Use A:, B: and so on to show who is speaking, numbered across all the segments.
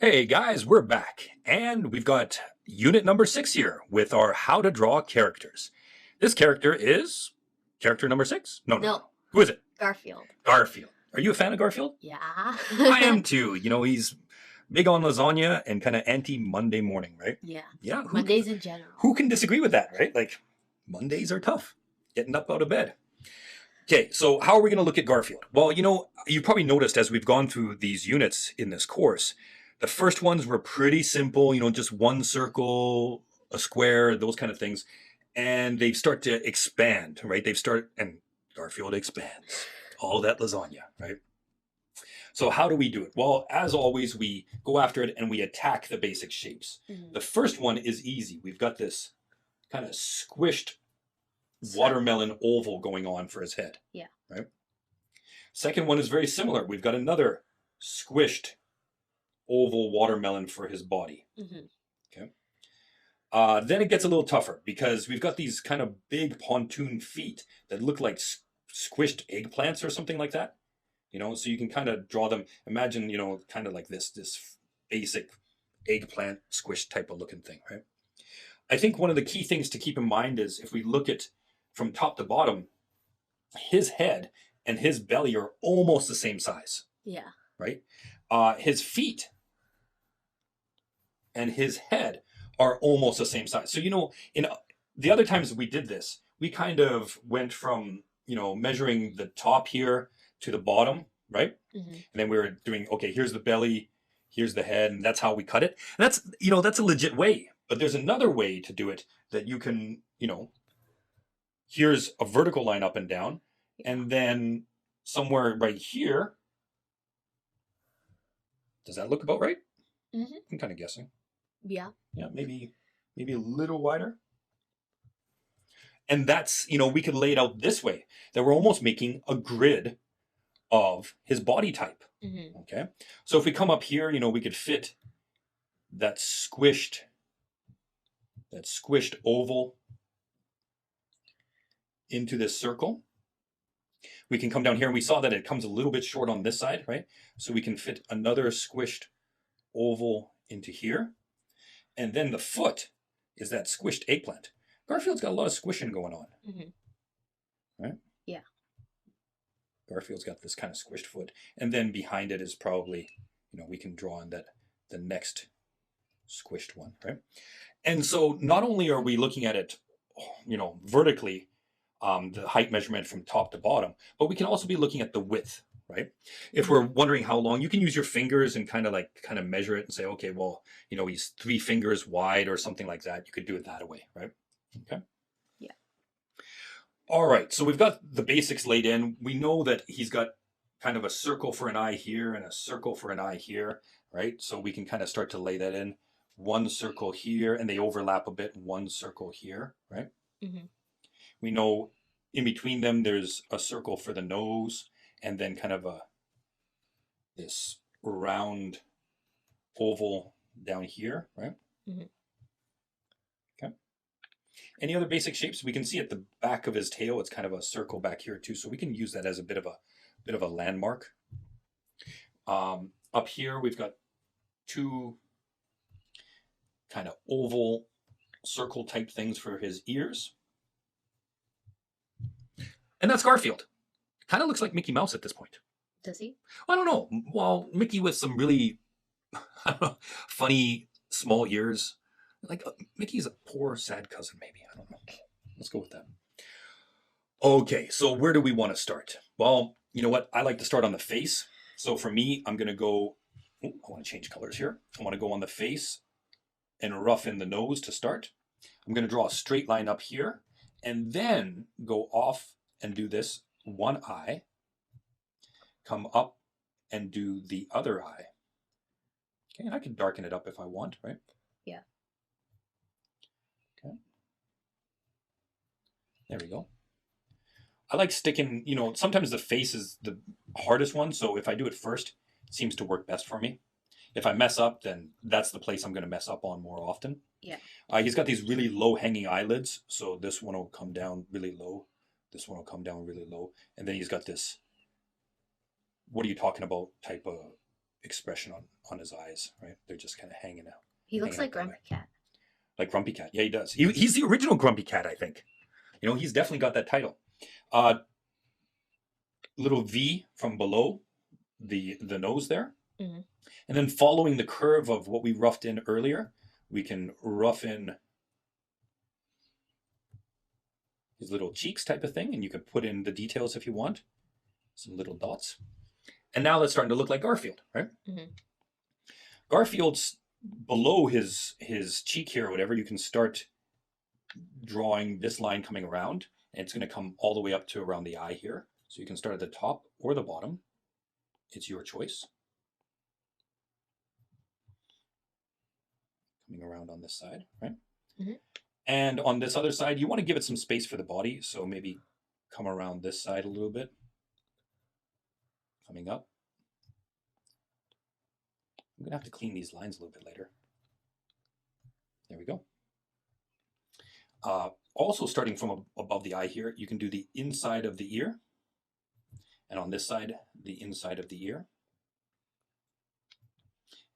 A: Hey guys, we're back, and we've got unit number 6 here with our how to draw characters. This character is character number 6? No, no, no.
B: No,
A: Who is it?
B: Garfield.
A: Garfield. Are you a fan of Garfield?
B: Yeah.
A: I am too. He's big on lasagna and kind of anti Monday morning, right?
B: Yeah.
A: Yeah,
B: Mondays in general.
A: who can disagree with that, right? Like, Mondays are tough. Getting up out of bed. Okay, so how are we going to look at Garfield? Well, you probably noticed as we've gone through these units in this course, the first ones were pretty simple, just one circle, a square, those kind of things. And they start to expand, right? And Garfield expands all that lasagna, right? So how do we do it? Well, as always, we go after it and we attack the basic shapes.
B: Mhm.
A: The first one is easy. We've got this kind of squished
B: So-
A: watermelon oval going on for his head.
B: Yeah.
A: Right? Second one is very similar. We've got another squished oval watermelon for his body.
B: Mhm.
A: Okay. Then it gets a little tougher because we've got these kind of big pontoon feet that look like squished eggplants or something like that. So you can kind of draw them. Imagine, kind of like this basic eggplant squish type of looking thing, right? I think one of the key things to keep in mind is if we look at from top to bottom, his head and his belly are almost the same size.
B: Yeah.
A: Right? His feet and his head are almost the same size. So, in the other times we did this, we kind of went from, measuring the top here to the bottom, right?
B: Mhm.
A: And then we were doing, okay, here's the belly, here's the head, and that's how we cut it. And that's a legit way. But there's another way to do it that you can, here's a vertical line up and down, and then somewhere right here. Does that look about right?
B: Mhm.
A: I'm kind of guessing.
B: Yeah.
A: Yeah, maybe a little wider. And that's, we could lay it out this way, that we're almost making a grid of his body type.
B: Mhm.
A: Okay. So if we come up here, we could fit that squished oval into this circle. We can come down here and we saw that it comes a little bit short on this side, right? So we can fit another squished oval into here. And then the foot is that squished eggplant. Garfield's got a lot of squishing going on.
B: Mhm.
A: Right?
B: Yeah.
A: Garfield's got this kind of squished foot. And then behind it is probably, we can draw on the next squished one, right? And so not only are we looking at it, vertically, the height measurement from top to bottom, but we can also be looking at the width, right? If we're wondering how long, you can use your fingers and kind of measure it and say, okay, well, he's 3 fingers wide or something like that. You could do it that way, right? Okay.
B: Yeah.
A: All right. So we've got the basics laid in. We know that he's got kind of a circle for an eye here and a circle for an eye here, right? So we can kind of start to lay that in. One circle here, and they overlap a bit. One circle here, right?
B: Mm-hmm.
A: We know in between them there's a circle for the nose, and then kind of this round oval down here, right?
B: Mm-hmm.
A: Okay. Any other basic shapes? We can see at the back of his tail, it's kind of a circle back here too, so we can use that as a bit of a landmark. Up here, we've got 2 kind of oval circle type things for his ears. And that's Garfield. Kind of looks like Mickey Mouse at this point.
B: Does he?
A: I don't know. Well, Mickey with some really funny small ears. Like Mickey's a poor, sad cousin, maybe. I don't know. Let's go with that. Okay, so where do we want to start? Well, you know what? I like to start on the face. So for me, I'm going to go. I want to change colors here. I want to go on the face and rough in the nose to start. I'm going to draw a straight line up here and then go off and do this one eye. Come up and do the other eye. Okay, and I can darken it up if I want, right?
B: Yeah.
A: Okay. There we go. I like sticking, sometimes the face is the hardest one, so if I do it first, it seems to work best for me. If I mess up, then that's the place I'm going to mess up on more often.
B: Yeah.
A: He's got these really low hanging eyelids, so this one will come down really low. This one will come down really low. And then he's got this, what are you talking about type of expression on his eyes, right? They're just kind of hanging out.
B: He looks
A: hanging
B: like
A: out that way.
B: Grumpy Cat.
A: Like Grumpy Cat. Yeah, he does. He's the original Grumpy Cat, I think. You know, he's definitely got that title. Little V from below the nose there.
B: Mm-hmm.
A: And then following the curve of what we roughed in earlier, we can rough in his little cheeks type of thing, and you can put in the details if you want. Some little dots. And now that's starting to look like Garfield, right?
B: Mm-hmm.
A: Garfield's below his cheek here or whatever, you can start drawing this line coming around, and it's going to come all the way up to around the eye here. So you can start at the top or the bottom. It's your choice. Coming around on this side, right?
B: Mm-hmm.
A: And on this other side, you want to give it some space for the body. So maybe come around this side a little bit. Coming up. I'm going to have to clean these lines a little bit later. There we go. Also starting from above the eye here, you can do the inside of the ear. And on this side, the inside of the ear.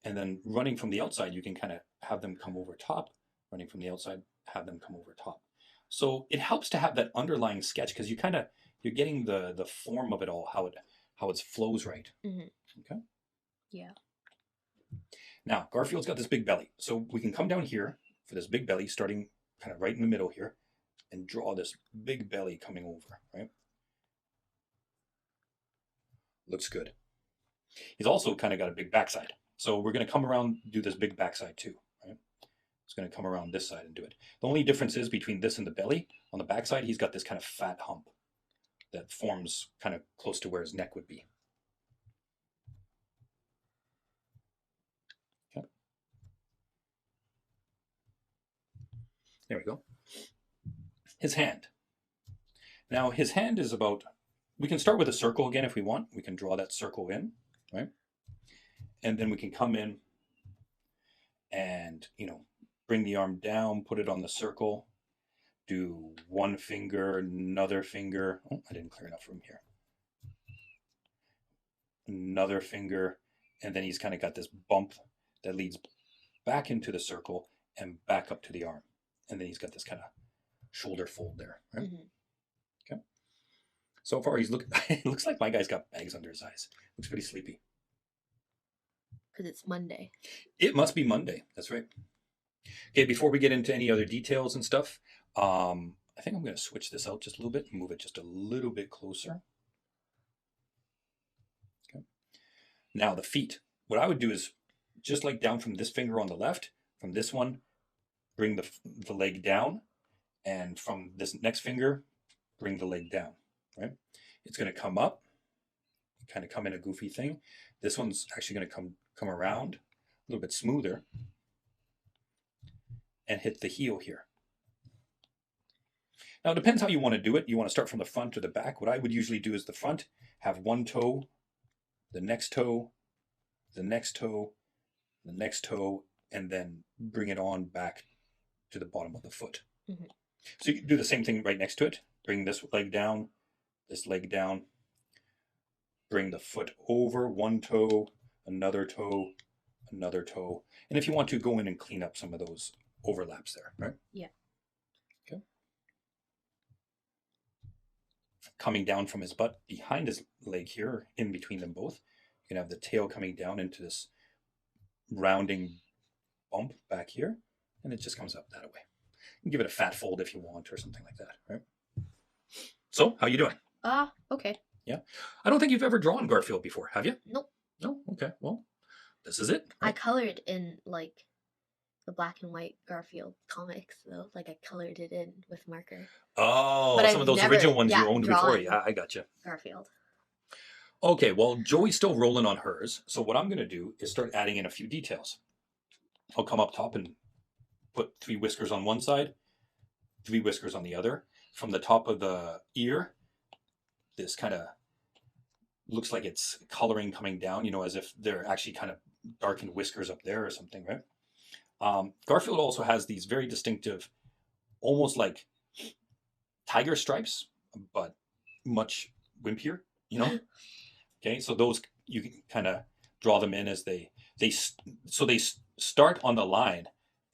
A: And then running from the outside, you can kind of have them come over top. Running from the outside, have them come over top. So it helps to have that underlying sketch because you're getting the form of it all, how it flows right.
B: Mm-hmm.
A: Okay.
B: Yeah.
A: Now Garfield's got this big belly, so we can come down here for this big belly, starting kind of right in the middle here, and draw this big belly coming over. Right. Looks good. He's also kind of got a big backside, so we're going to come around, do this big backside too. Right. It's going to come around this side and do it. The only difference is between this and the belly. On the backside, he's got this kind of fat hump that forms kind of close to where his neck would be. Okay. There we go. His hand. Now his hand is about, we can start with a circle again if we want. We can draw that circle in, right? And then we can come in and, bring the arm down, put it on the circle, do one finger, another finger. Oh, I didn't clear enough room here. Another finger, and then he's kind of got this bump that leads back into the circle and back up to the arm. And then he's got this kind of shoulder fold there, right? Mm-hmm. Okay. So far, it looks like my guy's got bags under his eyes. Looks pretty sleepy.
B: Because it's Monday.
A: It must be Monday. That's right. Okay, before we get into any other details and stuff, I think I'm going to switch this out just a little bit and move it just a little bit closer. Okay. Now the feet. What I would do is just like down from this finger on the left, from this one, bring the leg down, and from this next finger, bring the leg down, right? It's going to come up, kind of come in a goofy thing. This one's actually going to come around a little bit smoother and hit the heel here. Now, it depends how you want to do it. You want to start from the front or the back. What I would usually do is the front, have one toe, the next toe, the next toe, the next toe, and then bring it on back to the bottom of the foot. Mm-hmm. So you can do the same thing right next to it. Bring this leg down, bring the foot over, one toe, another toe, another toe. And if you want to, go in and clean up some of those overlaps there, right?
B: Yeah.
A: Okay. Coming down from his butt behind his leg here, in between them both, you can have the tail coming down into this rounding bump back here, and it just comes up that way. You can give it a fat fold if you want or something like that, right? So, how you doing?
B: Okay.
A: Yeah. I don't think you've ever drawn Garfield before, have you?
B: Nope.
A: No? Okay. Well, this is it.
B: Right? I colored in, the black and white Garfield comics, though. I colored it in with marker.
A: Oh, but some of those original ones you owned before. Yeah, I got you.
B: Garfield.
A: Okay, well, Joey's still rolling on hers. So what I'm going to do is start adding in a few details. I'll come up top and put 3 whiskers on one side, 3 whiskers on the other. From the top of the ear, this kind of looks like it's coloring coming down, as if they're actually kind of darkened whiskers up there or something, right? Garfield also has these very distinctive, almost like tiger stripes, but much wimpier, Okay, so those you can kind of draw them in as so they start on the line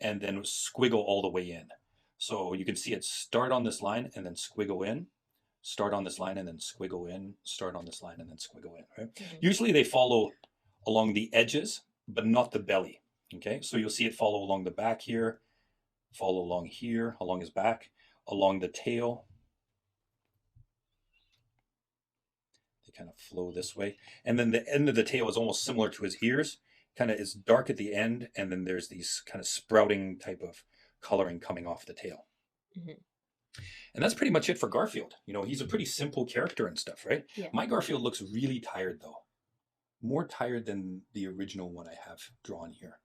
A: and then squiggle all the way in. So you can see it start on this line and then squiggle in, start on this line and then squiggle in, start on this line and then squiggle in, right? Usually they follow along the edges, but not the belly, okay? So you'll see it follow along the back here, follow along here, along his back, along the tail. They kind of flow this way. And then the end of the tail is almost similar to his ears. Kind of is dark at the end, and then there's these kind of sprouting type of coloring coming off the tail. And that's pretty much it for Garfield. You know, he's a pretty simple character and stuff, right?
B: Yeah.
A: My Garfield looks really tired, though. More tired than the original one I have drawn here.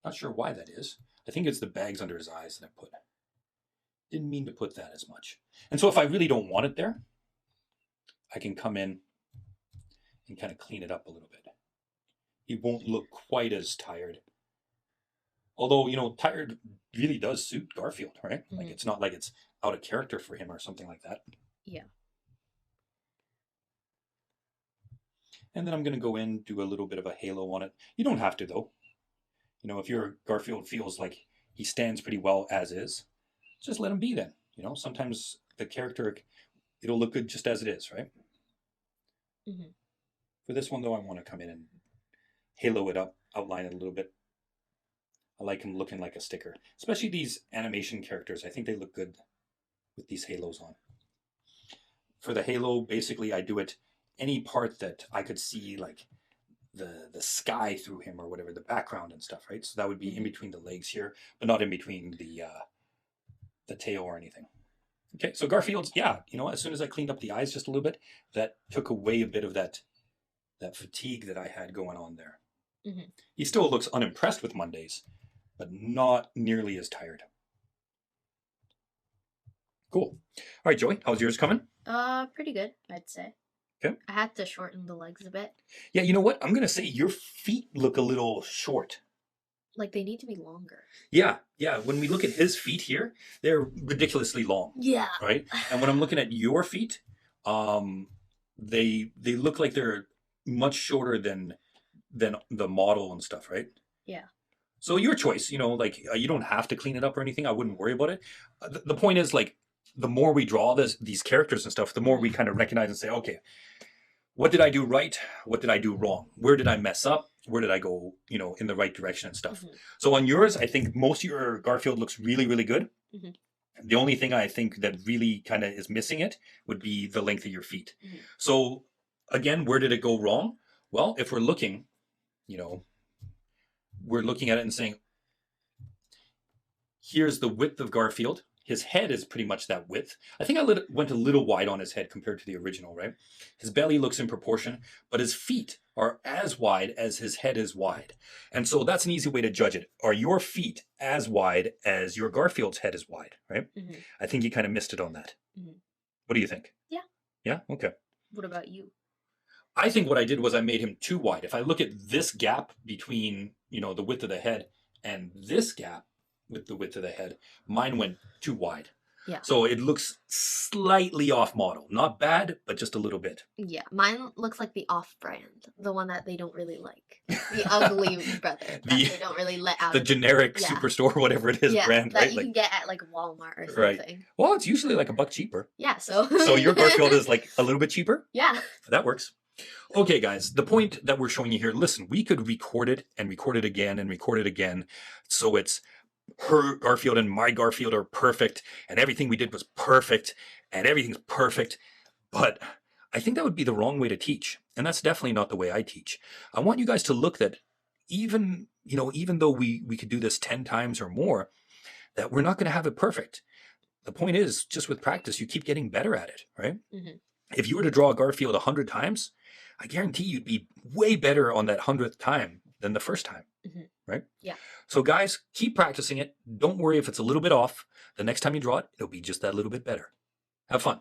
A: Not sure why that is. I think it's the bags under his eyes that I put. Didn't mean to put that as much. And so if I really don't want it there, I can come in and kind of clean it up a little bit. He won't look quite as tired. Although, you know, tired really does suit Garfield, right? Like, it's not like it's out of character for him or something like that.
B: Yeah.
A: And then I'm going to go in, do a little bit of a halo on it. You don't have to, though. You know, if your Garfield feels like he stands pretty well as is, just let him be then. You know, sometimes the character, it'll look good just as it is, right? For this one, though, I want to come in and halo it up, outline it a little bit. I like him looking like a sticker, especially these animation characters. I think they look good with these halos on. For the halo, basically, I do it any part that I could see, like the sky through him or whatever, the background and stuff, right? So that would be in between the legs here, but not in between the tail or anything. Okay, so Garfield's, yeah, you know, as soon as I cleaned up the eyes just a little bit, that took away a bit of that fatigue that I had going on there. He still looks unimpressed with Mondays, but not nearly as tired. Cool. All right, Joey, how's yours coming?
B: Pretty good, I'd say.
A: Okay.
B: I had to shorten the legs a bit.
A: Yeah, you know what? I'm going to say your feet look a little short. Like
B: they need to be longer.
A: Yeah. When we look at his feet here, they're ridiculously long.
B: Yeah.
A: Right? And when I'm looking at your feet, they look like they're much shorter than the model and stuff, right?
B: Yeah.
A: So your choice, you know, like you don't have to clean it up or anything. I wouldn't worry about it. The point is, like, the more we draw these characters and stuff, the more we kind of recognize and say, okay, what did I do right? What did I do wrong? Where did I mess up? Where did I go, you know, in the right direction and stuff? So on yours, I think most of your Garfield looks really, really good. The only thing I think that really kind of is missing it would be the length of your feet. So again, where did it go wrong? Well, if we're looking, you know, we're looking at it and saying, here's the width of Garfield. His head is pretty much that width. I think I went a little wide on his head compared to the original, right? His belly looks in proportion, but his feet are as wide as his head is wide. And so that's an easy way to judge it. Are your feet as wide as your Garfield's head is wide, right? I think you kind of missed it on that. What do you think?
B: Yeah.
A: Yeah? Okay.
B: What about you?
A: I think what I did was I made him too wide. If I look at this gap between, you know, the width of the head and this gap with the width of the head, mine went too wide.
B: Yeah.
A: So it looks slightly off model. Not bad, but just a little bit.
B: Yeah. Mine looks like the off-brand. The one that they don't really like. The ugly brother that they don't really let out.
A: The generic Superstore, whatever it is, brand,
B: that
A: right?
B: you can get at like Walmart or something.
A: Right. Well, it's usually like $1 cheaper.
B: Yeah, so.
A: So your Garfield is like a little bit cheaper?
B: Yeah.
A: That works. Okay, guys, the point that we're showing you here, listen, we could record it and record it again and record it again. So it's her Garfield and my Garfield are perfect and everything we did was perfect and everything's perfect. But I think that would be the wrong way to teach. And that's definitely not the way I teach. I want you guys to look that even though we could do this 10 times or more, that we're not going to have it perfect. The point is, just with practice, you keep getting better at it, right? If you were to draw a Garfield 100 times, I guarantee you'd be way better on that 100th time than the first time, right?
B: Yeah.
A: So guys, keep practicing it. Don't worry if it's a little bit off. The next time you draw it, it'll be just that little bit better. Have fun.